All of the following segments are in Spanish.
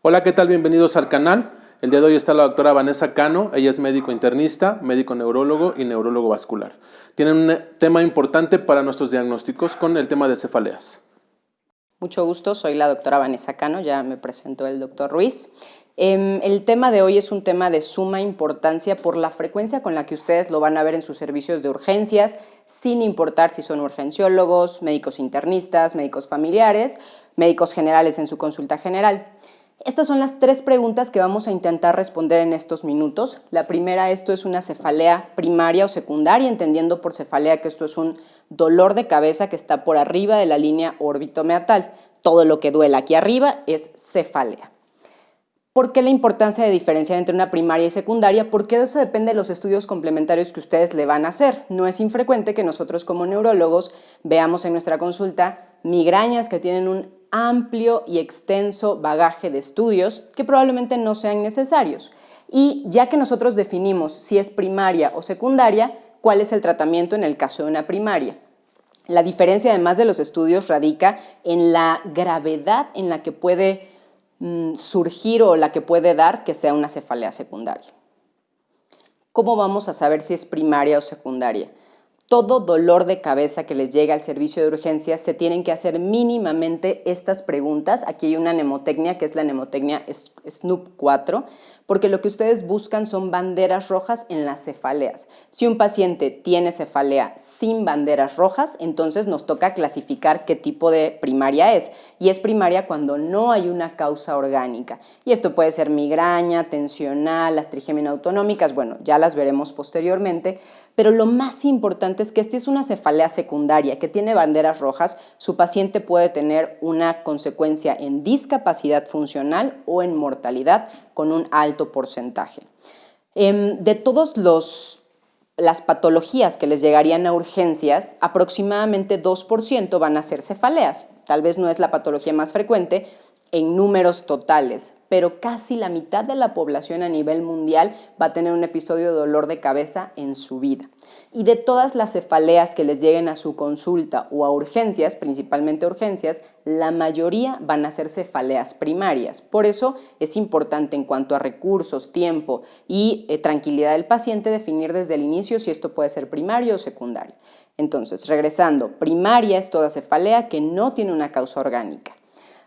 Hola, ¿qué tal? Bienvenidos al canal. El día de hoy está la doctora Vanessa Cano. Ella es médico internista, médico neurólogo y neurólogo vascular. Tienen un tema importante para nuestros diagnósticos con el tema de cefaleas. Mucho gusto, soy la doctora Vanessa Cano, ya me presentó el doctor Ruiz. El tema de hoy es un tema de suma importancia por la frecuencia con la que ustedes lo van a ver en sus servicios de urgencias, sin importar si son urgenciólogos, médicos internistas, médicos familiares, médicos generales en su consulta general. Estas son las 3 preguntas que vamos a intentar responder en estos minutos. La primera, esto es una cefalea primaria o secundaria, entendiendo por cefalea que esto es un dolor de cabeza que está por arriba de la línea órbito-meatal. Todo lo que duele aquí arriba es cefalea. ¿Por qué la importancia de diferenciar entre una primaria y secundaria? Porque eso depende de los estudios complementarios que ustedes le van a hacer. No es infrecuente que nosotros como neurólogos veamos en nuestra consulta migrañas que tienen un amplio y extenso bagaje de estudios que probablemente no sean necesarios. Y ya que nosotros definimos si es primaria o secundaria, ¿cuál es el tratamiento en el caso de una primaria? La diferencia, además de los estudios, radica en la gravedad en la que puede surgir o la que puede dar que sea una cefalea secundaria. ¿Cómo vamos a saber si es primaria o secundaria? Todo dolor de cabeza que les llega al servicio de urgencias se tienen que hacer mínimamente estas preguntas. Aquí hay una mnemotecnia que es la mnemotecnia SNOOP4, porque lo que ustedes buscan son banderas rojas en las cefaleas. Si un paciente tiene cefalea sin banderas rojas, entonces nos toca clasificar qué tipo de primaria es. Y es primaria cuando no hay una causa orgánica. Y esto puede ser migraña, tensional, las trigémino autonómicas, bueno, ya las veremos posteriormente. Pero lo más importante es que esta es una cefalea secundaria que tiene banderas rojas. Su paciente puede tener una consecuencia en discapacidad funcional o en mortalidad con un alto porcentaje. De todas las patologías que les llegarían a urgencias, aproximadamente 2% van a ser cefaleas. Tal vez no es la patología más frecuente en números totales, pero casi la mitad de la población a nivel mundial va a tener un episodio de dolor de cabeza en su vida. Y de todas las cefaleas que les lleguen a su consulta o a urgencias, principalmente urgencias, la mayoría van a ser cefaleas primarias. Por eso es importante en cuanto a recursos, tiempo y tranquilidad del paciente definir desde el inicio si esto puede ser primario o secundario. Entonces, regresando, primaria es toda cefalea que no tiene una causa orgánica.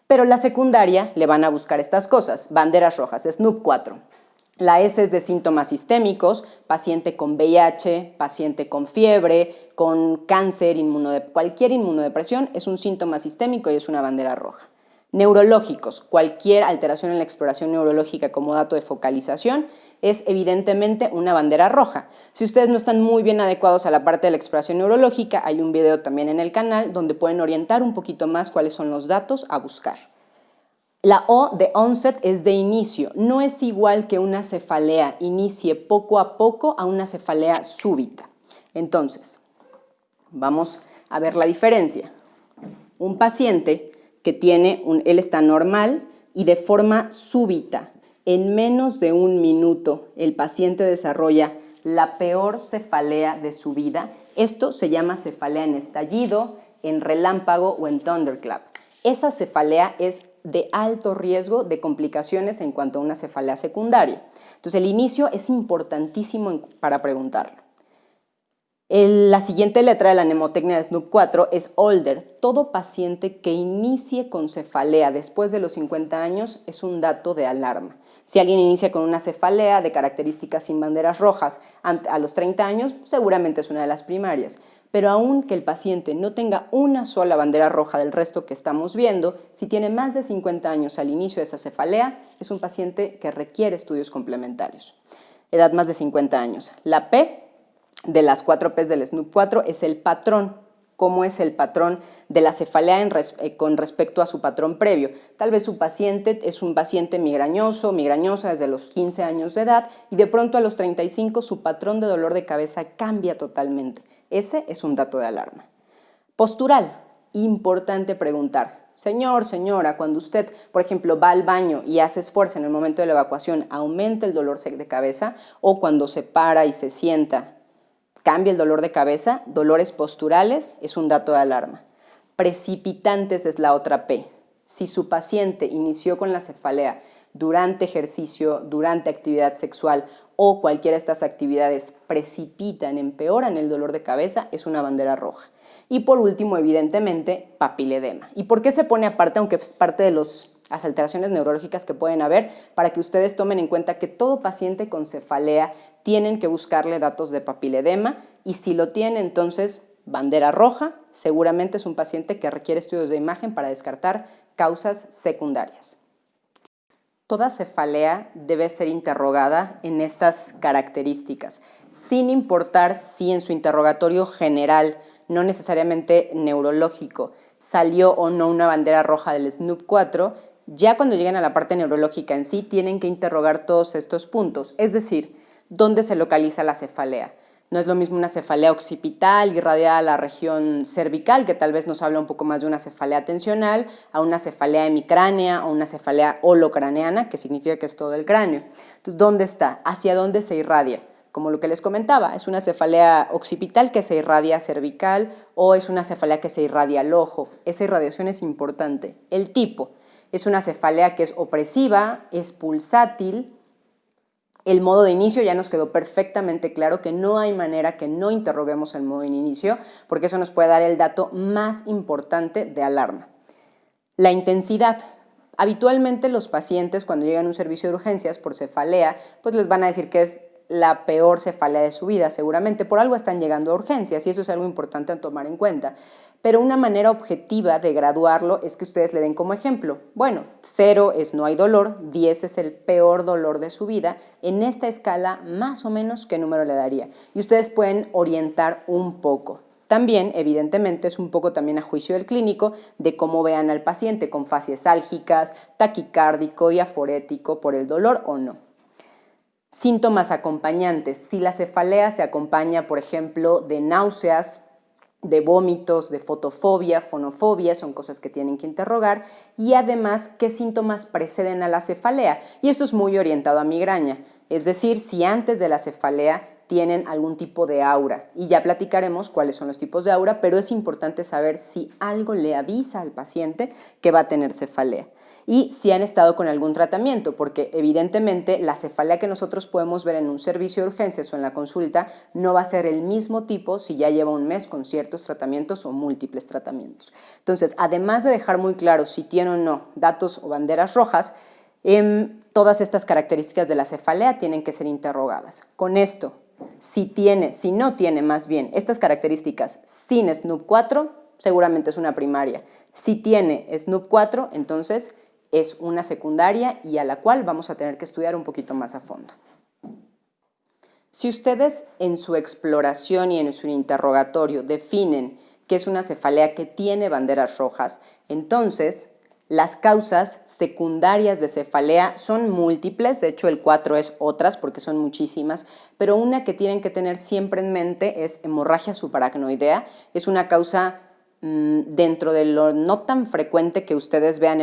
Pero la secundaria le van a buscar estas cosas, banderas rojas, SNOOP4. La S es de síntomas sistémicos, paciente con VIH, paciente con fiebre, con cáncer, cualquier inmunodepresión es un síntoma sistémico y es una bandera roja. Neurológicos, cualquier alteración en la exploración neurológica como dato de focalización es evidentemente una bandera roja. Si ustedes no están muy bien adecuados a la parte de la exploración neurológica, hay un video también en el canal donde pueden orientar un poquito más cuáles son los datos a buscar. La O de onset es de inicio. No es igual que una cefalea inicie poco a poco a una cefalea súbita. Entonces, vamos a ver la diferencia. Un paciente que él está normal y de forma súbita, en menos de un minuto, el paciente desarrolla la peor cefalea de su vida. Esto se llama cefalea en estallido, en relámpago o en thunderclap. Esa cefalea es de alto riesgo de complicaciones en cuanto a una cefalea secundaria. Entonces, el inicio es importantísimo para preguntarlo. La siguiente letra de la mnemotecnia de SNOOP4 es older. Todo paciente que inicie con cefalea después de los 50 años es un dato de alarma. Si alguien inicia con una cefalea de características sin banderas rojas a los 30 años, seguramente es una de las primarias. Pero aun que el paciente no tenga una sola bandera roja del resto que estamos viendo, si tiene más de 50 años al inicio de esa cefalea, es un paciente que requiere estudios complementarios. Edad más de 50 años. La P de las 4 P's del SNOOP4 es el patrón. ¿Cómo es el patrón de la cefalea con respecto a su patrón previo? Tal vez su paciente es un paciente migrañoso, migrañosa desde los 15 años de edad y de pronto a los 35 su patrón de dolor de cabeza cambia totalmente. Ese es un dato de alarma. Postural, importante preguntar. Señor, señora, cuando usted, por ejemplo, va al baño y hace esfuerzo en el momento de la evacuación, ¿aumenta el dolor de cabeza? O cuando se para y se sienta, ¿cambia el dolor de cabeza? Dolores posturales es un dato de alarma. Precipitantes es la otra P. Si su paciente inició con la cefalea durante ejercicio, durante actividad sexual o cualquiera de estas actividades precipitan, empeoran el dolor de cabeza, es una bandera roja. Y por último, evidentemente, papiledema. ¿Y por qué se pone aparte, aunque es parte de las alteraciones neurológicas que pueden haber? Para que ustedes tomen en cuenta que todo paciente con cefalea tienen que buscarle datos de papiledema y si lo tiene, entonces, bandera roja, seguramente es un paciente que requiere estudios de imagen para descartar causas secundarias. Toda cefalea debe ser interrogada en estas características, sin importar si en su interrogatorio general, no necesariamente neurológico, salió o no una bandera roja del SNOOP4, ya cuando lleguen a la parte neurológica en sí, tienen que interrogar todos estos puntos, es decir, ¿dónde se localiza la cefalea? No es lo mismo una cefalea occipital irradiada a la región cervical, que tal vez nos habla un poco más de una cefalea tensional, a una cefalea hemicránea o una cefalea holocraneana, que significa que es todo el cráneo. Entonces, ¿dónde está? ¿Hacia dónde se irradia? Como lo que les comentaba, es una cefalea occipital que se irradia cervical o es una cefalea que se irradia al ojo. Esa irradiación es importante. El tipo es una cefalea que es opresiva, es pulsátil. El modo de inicio ya nos quedó perfectamente claro que no hay manera que no interroguemos el modo de inicio porque eso nos puede dar el dato más importante de alarma. La intensidad. Habitualmente los pacientes cuando llegan a un servicio de urgencias por cefalea, pues les van a decir que es la peor cefalea de su vida, seguramente por algo están llegando a urgencias y eso es algo importante a tomar en cuenta. Pero una manera objetiva de graduarlo es que ustedes le den como ejemplo. Bueno, 0 es no hay dolor, 10 es el peor dolor de su vida. En esta escala, más o menos, ¿qué número le daría? Y ustedes pueden orientar un poco. También, evidentemente, es un poco también a juicio del clínico de cómo vean al paciente con fasies álgicas, taquicárdico, diaforético, por el dolor o no. Síntomas acompañantes. Si la cefalea se acompaña, por ejemplo, de náuseas, de vómitos, de fotofobia, fonofobia, son cosas que tienen que interrogar. Y además, ¿qué síntomas preceden a la cefalea? Y esto es muy orientado a migraña. Es decir, si antes de la cefalea tienen algún tipo de aura. Y ya platicaremos cuáles son los tipos de aura, pero es importante saber si algo le avisa al paciente que va a tener cefalea. Y si han estado con algún tratamiento, porque evidentemente la cefalea que nosotros podemos ver en un servicio de urgencias o en la consulta no va a ser el mismo tipo si ya lleva un mes con ciertos tratamientos o múltiples tratamientos. Entonces, además de dejar muy claro si tiene o no datos o banderas rojas, todas estas características de la cefalea tienen que ser interrogadas. Con esto, si no tiene más bien estas características sin SNOOP4, seguramente es una primaria. Si tiene SNOOP4, entonces es una secundaria y a la cual vamos a tener que estudiar un poquito más a fondo. Si ustedes en su exploración y en su interrogatorio definen que es una cefalea que tiene banderas rojas, entonces las causas secundarias de cefalea son múltiples, de hecho el 4 es otras porque son muchísimas, pero una que tienen que tener siempre en mente es hemorragia subaracnoidea, es una causa dentro de lo no tan frecuente que ustedes vean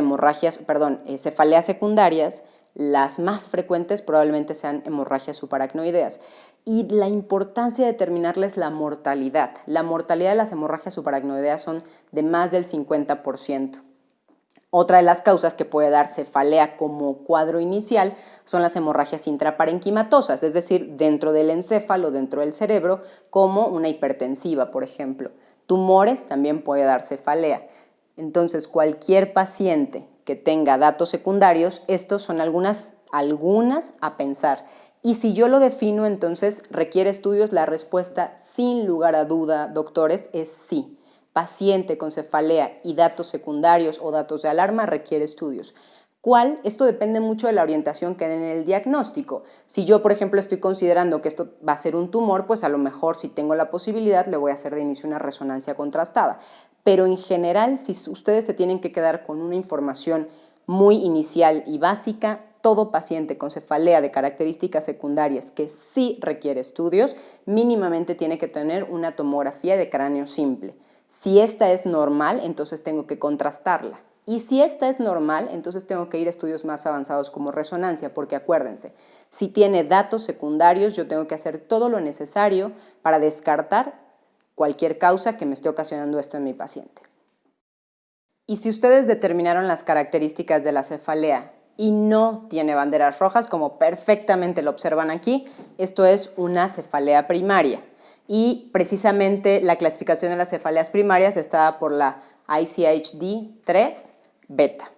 cefaleas secundarias, las más frecuentes probablemente sean hemorragias subaracnoideas. Y la importancia de determinarles la mortalidad. La mortalidad de las hemorragias subaracnoideas son de más del 50%. Otra de las causas que puede dar cefalea como cuadro inicial son las hemorragias intraparenquimatosas, es decir, dentro del encéfalo, dentro del cerebro, como una hipertensiva, por ejemplo. Tumores también puede dar cefalea. Entonces, cualquier paciente que tenga datos secundarios, estos son algunas a pensar. Y si yo lo defino, entonces, ¿requiere estudios? La respuesta, sin lugar a duda, doctores, es sí. Paciente con cefalea y datos secundarios o datos de alarma requiere estudios. ¿Cuál? Esto depende mucho de la orientación que den en el diagnóstico. Si yo, por ejemplo, estoy considerando que esto va a ser un tumor, pues a lo mejor si tengo la posibilidad le voy a hacer de inicio una resonancia contrastada. Pero en general, si ustedes se tienen que quedar con una información muy inicial y básica, todo paciente con cefalea de características secundarias que sí requiere estudios, mínimamente tiene que tener una tomografía de cráneo simple. Si esta es normal, entonces tengo que contrastarla. Y si esta es normal, entonces tengo que ir a estudios más avanzados como resonancia, porque acuérdense, si tiene datos secundarios, yo tengo que hacer todo lo necesario para descartar cualquier causa que me esté ocasionando esto en mi paciente. Y si ustedes determinaron las características de la cefalea y no tiene banderas rojas, como perfectamente lo observan aquí, esto es una cefalea primaria. Y precisamente la clasificación de las cefaleas primarias está dada por la ICHD-3 beta.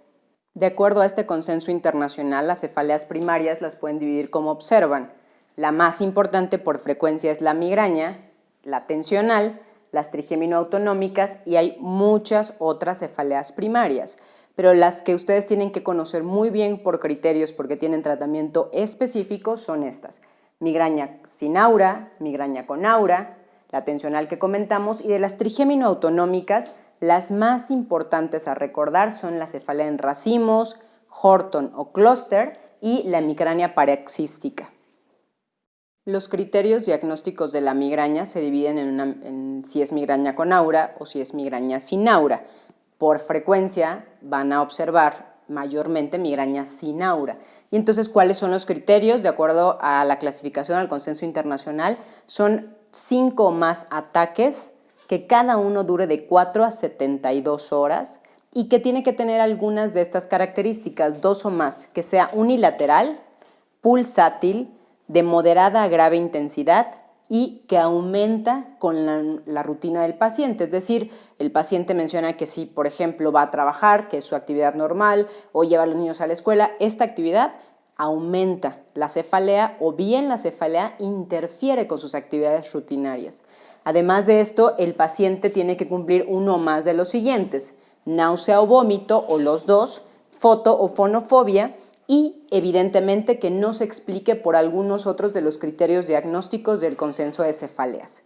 De acuerdo a este consenso internacional, las cefaleas primarias las pueden dividir como observan. La más importante por frecuencia es la migraña, la tensional, las trigémino-autonómicas y hay muchas otras cefaleas primarias, pero las que ustedes tienen que conocer muy bien por criterios porque tienen tratamiento específico son estas: migraña sin aura, migraña con aura, la tensional que comentamos, y de las trigémino-autonómicas, las más importantes a recordar son la cefalea en racimos, Horton o clúster y la hemicrania paroxística. Los criterios diagnósticos de la migraña se dividen en si es migraña con aura o si es migraña sin aura. Por frecuencia van a observar mayormente migraña sin aura. Y entonces, ¿cuáles son los criterios? De acuerdo a la clasificación, al consenso internacional, son 5 o más ataques, que cada uno dure de 4 a 72 horas y que tiene que tener algunas de estas características, 2 o más, que sea unilateral, pulsátil, de moderada a grave intensidad y que aumenta con la rutina del paciente. Es decir, el paciente menciona que si, por ejemplo, va a trabajar, que es su actividad normal, o lleva a los niños a la escuela, esta actividad aumenta la cefalea o bien la cefalea interfiere con sus actividades rutinarias. Además de esto, el paciente tiene que cumplir uno o más de los siguientes: náusea o vómito o los dos, foto o fonofobia, y evidentemente que no se explique por algunos otros de los criterios diagnósticos del consenso de cefaleas.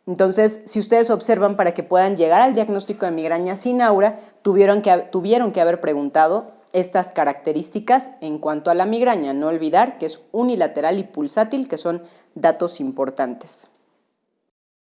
Entonces, si ustedes observan, para que puedan llegar al diagnóstico de migraña sin aura, tuvieron que haber preguntado estas características en cuanto a la migraña. No olvidar que es unilateral y pulsátil, que son datos importantes.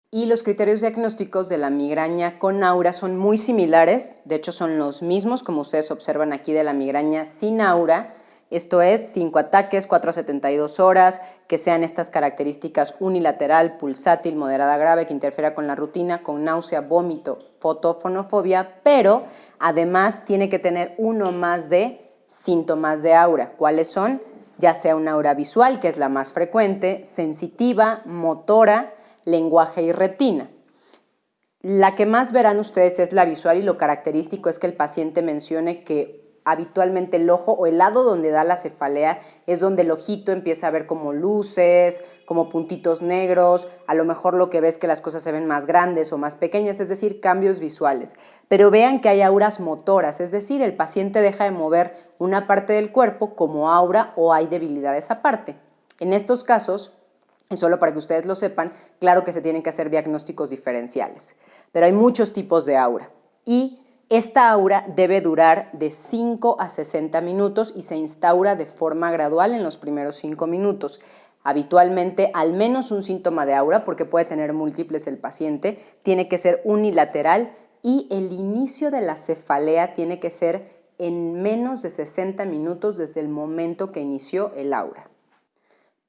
Y los criterios diagnósticos de la migraña con aura son muy similares, de hecho son los mismos como ustedes observan aquí de la migraña sin aura. Esto es 5 ataques, 4 a 72 horas, que sean estas características unilateral, pulsátil, moderada grave, que interfiera con la rutina, con náusea, vómito, fotofonofobia, pero además tiene que tener uno más de síntomas de aura. ¿Cuáles son? Ya sea una aura visual, que es la más frecuente, sensitiva, motora, lenguaje y retina. La que más verán ustedes es la visual, y lo característico es que el paciente mencione que habitualmente el ojo o el lado donde da la cefalea es donde el ojito empieza a ver como luces, como puntitos negros, a lo mejor lo que ves que las cosas se ven más grandes o más pequeñas, es decir, cambios visuales. Pero vean que hay auras motoras, es decir, el paciente deja de mover una parte del cuerpo como aura o hay debilidad de esa parte. En estos casos, y solo para que ustedes lo sepan, claro que se tienen que hacer diagnósticos diferenciales, pero hay muchos tipos de aura y esta aura debe durar de 5 a 60 minutos y se instaura de forma gradual en los primeros 5 minutos. Habitualmente, al menos un síntoma de aura, porque puede tener múltiples el paciente, tiene que ser unilateral y el inicio de la cefalea tiene que ser en menos de 60 minutos desde el momento que inició el aura.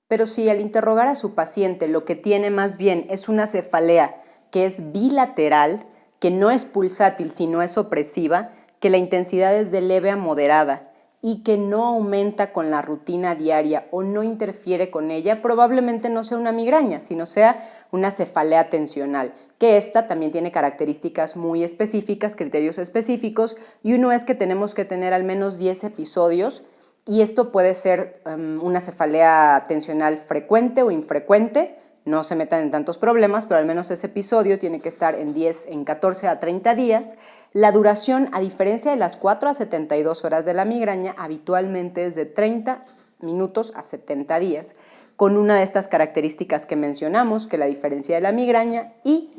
Pero si al interrogar a su paciente lo que tiene más bien es una cefalea que es bilateral, que no es pulsátil sino es opresiva, que la intensidad es de leve a moderada y que no aumenta con la rutina diaria o no interfiere con ella, probablemente no sea una migraña, sino sea una cefalea tensional, que esta también tiene características muy específicas, criterios específicos, y uno es que tenemos que tener al menos 10 episodios, y esto puede ser una cefalea tensional frecuente o infrecuente. No se metan en tantos problemas, pero al menos ese episodio tiene que estar en 14 a 30 días. La duración, a diferencia de las 4 a 72 horas de la migraña, habitualmente es de 30 minutos a 70 días, con una de estas características que mencionamos, que la diferencia de la migraña, y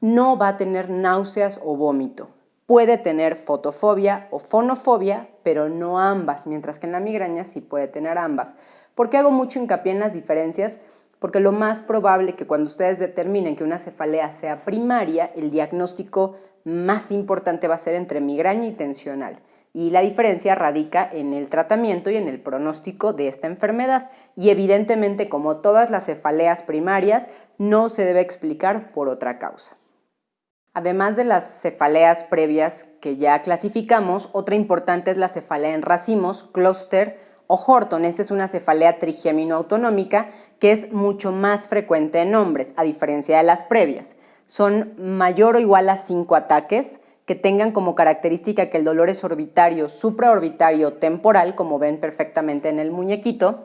no va a tener náuseas o vómito. Puede tener fotofobia o fonofobia, pero no ambas, mientras que en la migraña sí puede tener ambas. ¿Por qué hago mucho hincapié en las diferencias? Porque lo más probable que cuando ustedes determinen que una cefalea sea primaria, el diagnóstico más importante va a ser entre migraña y tensional. Y la diferencia radica en el tratamiento y en el pronóstico de esta enfermedad. Y evidentemente, como todas las cefaleas primarias, no se debe explicar por otra causa. Además de las cefaleas previas que ya clasificamos, otra importante es la cefalea en racimos, clúster o Horton. Esta es una cefalea trigeminoautonómica que es mucho más frecuente en hombres, a diferencia de las previas. Son mayor o igual a 5 ataques que tengan como característica que el dolor es orbitario, supraorbitario, temporal, como ven perfectamente en el muñequito.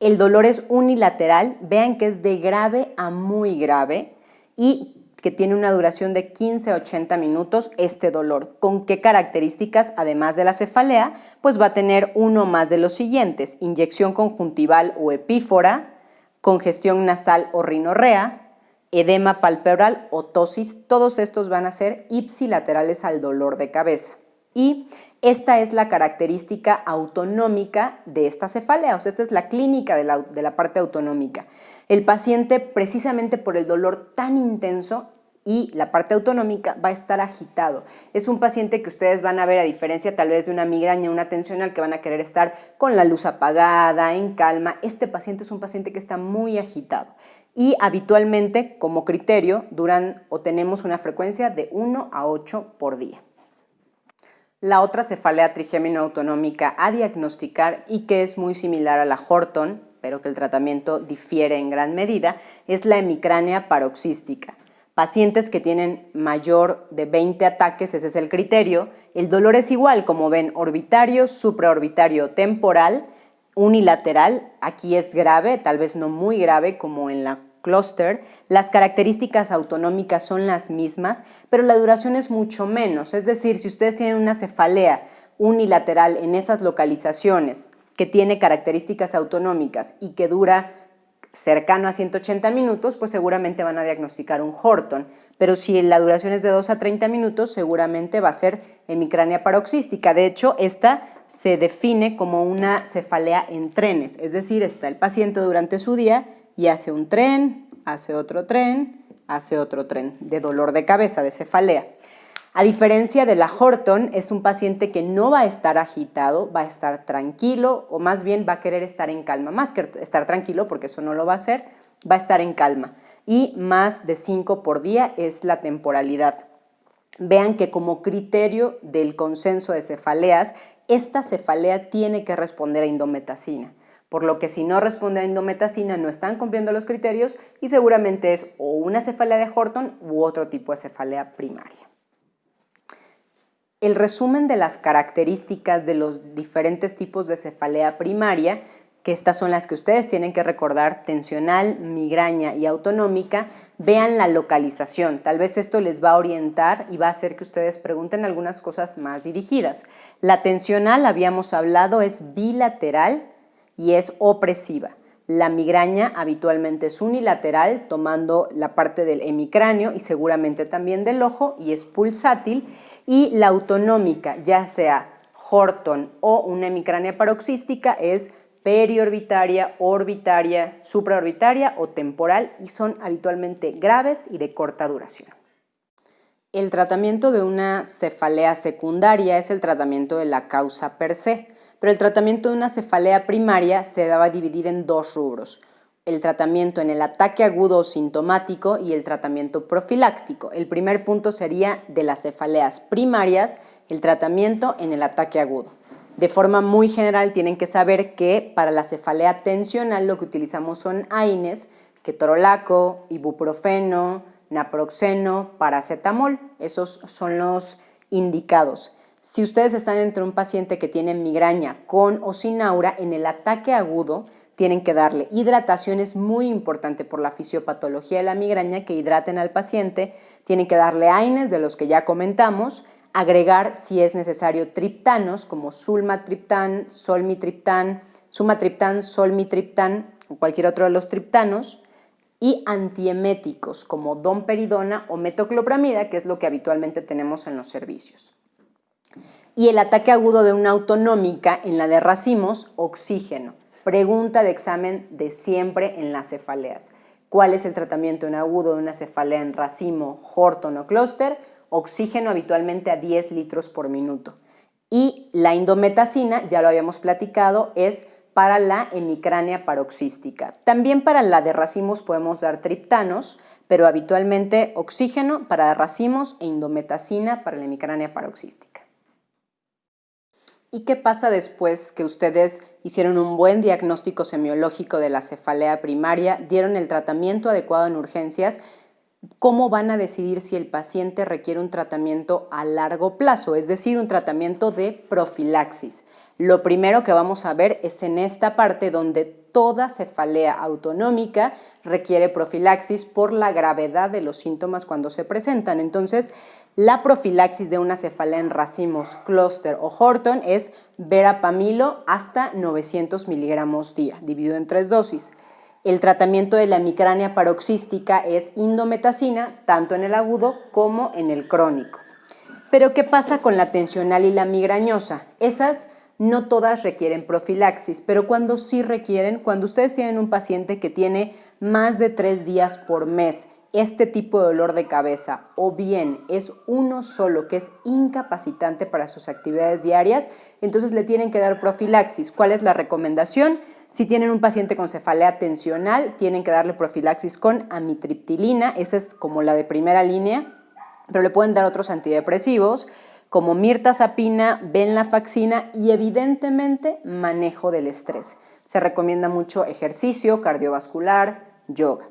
El dolor es unilateral, vean que es de grave a muy grave y que tiene una duración de 15 a 80 minutos este dolor. ¿Con qué características, además de la cefalea? Pues va a tener uno más de los siguientes: inyección conjuntival o epífora, congestión nasal o rinorrea, edema palpebral o tosis. Todos estos van a ser ipsilaterales al dolor de cabeza. Y esta es la característica autonómica de esta cefalea, o sea, esta es la clínica de la parte autonómica. El paciente, precisamente por el dolor tan intenso y la parte autonómica, va a estar agitado. Es un paciente que ustedes van a ver, a diferencia tal vez de una migraña, una tensional, que van a querer estar con la luz apagada, en calma. Este paciente es un paciente que está muy agitado. Y habitualmente, como criterio, duran o tenemos una frecuencia de 1 a 8 por día. La otra cefalea trigeminoautonómica a diagnosticar y que es muy similar a la Horton, pero que el tratamiento difiere en gran medida, es la hemicránea paroxística. Pacientes que tienen mayor de 20 ataques, ese es el criterio. El dolor es igual, como ven, orbitario, supraorbitario, temporal, unilateral. Aquí es grave, tal vez no muy grave como en la clúster. Las características autonómicas son las mismas, pero la duración es mucho menos. Es decir, si ustedes tienen una cefalea unilateral en esas localizaciones que tiene características autonómicas y que dura cercano a 180 minutos, pues seguramente van a diagnosticar un Horton. Pero si la duración es de 2 a 30 minutos, seguramente va a ser hemicránea paroxística. De hecho, esta se define como una cefalea en trenes, es decir, está el paciente durante su día y hace un tren, hace otro tren, hace otro tren de dolor de cabeza, de cefalea. A diferencia de la Horton, es un paciente que no va a estar agitado, va a estar tranquilo, o más bien va a querer estar en calma. Más que estar tranquilo, porque eso no lo va a hacer, va a estar en calma. Y más de 5 por día es la temporalidad. Vean que como criterio del consenso de cefaleas, esta cefalea tiene que responder a indometacina. Por lo que si no responde a indometacina no están cumpliendo los criterios y seguramente es o una cefalea de Horton u otro tipo de cefalea primaria. El resumen de las características de los diferentes tipos de cefalea primaria, que estas son las que ustedes tienen que recordar: tensional, migraña y autonómica. Vean la localización, tal vez esto les va a orientar y va a hacer que ustedes pregunten algunas cosas más dirigidas. La tensional, habíamos hablado, es bilateral y es opresiva. La migraña habitualmente es unilateral, tomando la parte del hemicráneo y seguramente también del ojo, y es pulsátil. Y la autonómica, ya sea Horton o una hemicránea paroxística, es periorbitaria, orbitaria, supraorbitaria o temporal y son habitualmente graves y de corta duración. El tratamiento de una cefalea secundaria es el tratamiento de la causa per se, pero el tratamiento de una cefalea primaria se va a dividir en dos rubros: el tratamiento en el ataque agudo o sintomático y el tratamiento profiláctico. El primer punto sería de las cefaleas primarias, el tratamiento en el ataque agudo. De forma muy general tienen que saber que para la cefalea tensional lo que utilizamos son AINES, ketorolaco, ibuprofeno, naproxeno, paracetamol. Esos son los indicados. Si ustedes están entre un paciente que tiene migraña con o sin aura, en el ataque agudo tienen que darle hidratación. Es muy importante por la fisiopatología de la migraña que hidraten al paciente. Tienen que darle AINES, de los que ya comentamos, agregar si es necesario triptanos como sulmatriptán, solmitriptán, sumatriptán, solmitriptán o cualquier otro de los triptanos, y antieméticos como domperidona o metoclopramida, que es lo que habitualmente tenemos en los servicios. Y el ataque agudo de una autonómica, en la de racimos, oxígeno. Pregunta de examen de siempre en las cefaleas: ¿cuál es el tratamiento en agudo de una cefalea en racimo, Horton o clúster? Oxígeno, habitualmente a 10 litros por minuto. Y la indometacina, ya lo habíamos platicado, es para la hemicrania paroxística. También para la de racimos podemos dar triptanos, pero habitualmente oxígeno para racimos e indometacina para la hemicrania paroxística. ¿Y qué pasa después que ustedes hicieron un buen diagnóstico semiológico de la cefalea primaria, dieron el tratamiento adecuado en urgencias? ¿Cómo van a decidir si el paciente requiere un tratamiento a largo plazo, es decir, un tratamiento de profilaxis? Lo primero que vamos a ver es en esta parte donde toda cefalea autonómica requiere profilaxis por la gravedad de los síntomas cuando se presentan. Entonces, la profilaxis de una cefalea en racimos, clúster o Horton es verapamilo hasta 900 miligramos día, dividido en 3 dosis. El tratamiento de la hemicrania paroxística es indometacina, tanto en el agudo como en el crónico. Pero ¿qué pasa con la tensional y la migrañosa? Esas no todas requieren profilaxis, pero cuando sí requieren, cuando ustedes tienen un paciente que tiene más de 3 días por mes este tipo de dolor de cabeza, o bien es uno solo que es incapacitante para sus actividades diarias, entonces le tienen que dar profilaxis. ¿Cuál es la recomendación? Si tienen un paciente con cefalea tensional, tienen que darle profilaxis con amitriptilina, esa es como la de primera línea, pero le pueden dar otros antidepresivos como mirtazapina, venlafaxina y evidentemente manejo del estrés. Se recomienda mucho ejercicio cardiovascular, yoga.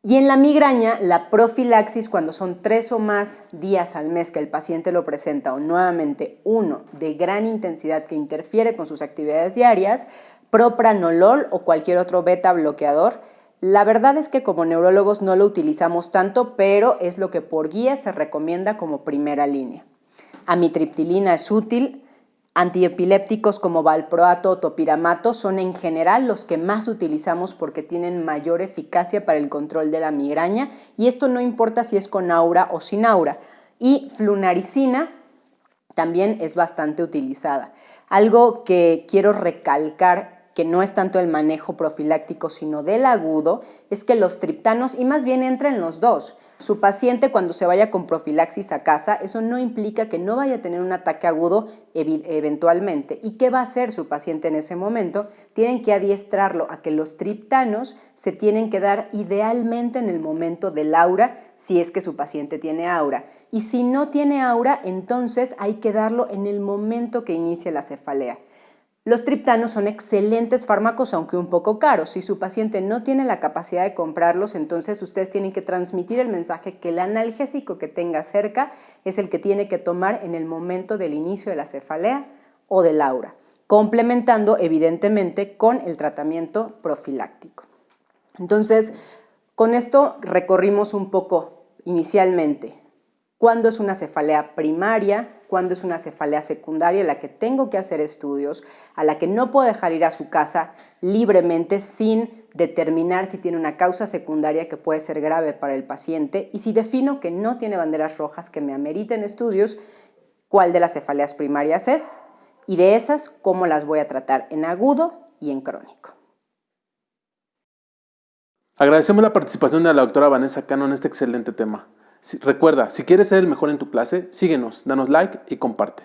Y en la migraña, la profilaxis, cuando son 3 o más días al mes que el paciente lo presenta o nuevamente uno de gran intensidad que interfiere con sus actividades diarias, propranolol o cualquier otro beta bloqueador. La verdad es que como neurólogos no lo utilizamos tanto, pero es lo que por guía se recomienda como primera línea. Amitriptilina es útil. Antiepilépticos como valproato o topiramato son en general los que más utilizamos porque tienen mayor eficacia para el control de la migraña, y esto no importa si es con aura o sin aura. Y flunaricina también es bastante utilizada. Algo que quiero recalcar, que no es tanto el manejo profiláctico sino del agudo, es que los triptanos, y más bien entran los dos. Su paciente cuando se vaya con profilaxis a casa, eso no implica que no vaya a tener un ataque agudo eventualmente. ¿Y qué va a hacer su paciente en ese momento? Tienen que adiestrarlo a que los triptanos se tienen que dar idealmente en el momento del aura, si es que su paciente tiene aura. Y si no tiene aura, entonces hay que darlo en el momento que inicie la cefalea. Los triptanos son excelentes fármacos, aunque un poco caros. Si su paciente no tiene la capacidad de comprarlos, entonces ustedes tienen que transmitir el mensaje que el analgésico que tenga cerca es el que tiene que tomar en el momento del inicio de la cefalea o del aura, complementando evidentemente con el tratamiento profiláctico. Entonces, con esto recorrimos un poco inicialmente cuándo es una cefalea primaria, cuándo es una cefalea secundaria a la que tengo que hacer estudios, a la que no puedo dejar ir a su casa libremente sin determinar si tiene una causa secundaria que puede ser grave para el paciente, y si defino que no tiene banderas rojas que me ameriten estudios, cuál de las cefaleas primarias es, y de esas cómo las voy a tratar en agudo y en crónico. Agradecemos la participación de la doctora Vanessa Cano en este excelente tema. Recuerda, si quieres ser el mejor en tu clase, síguenos, danos like y comparte.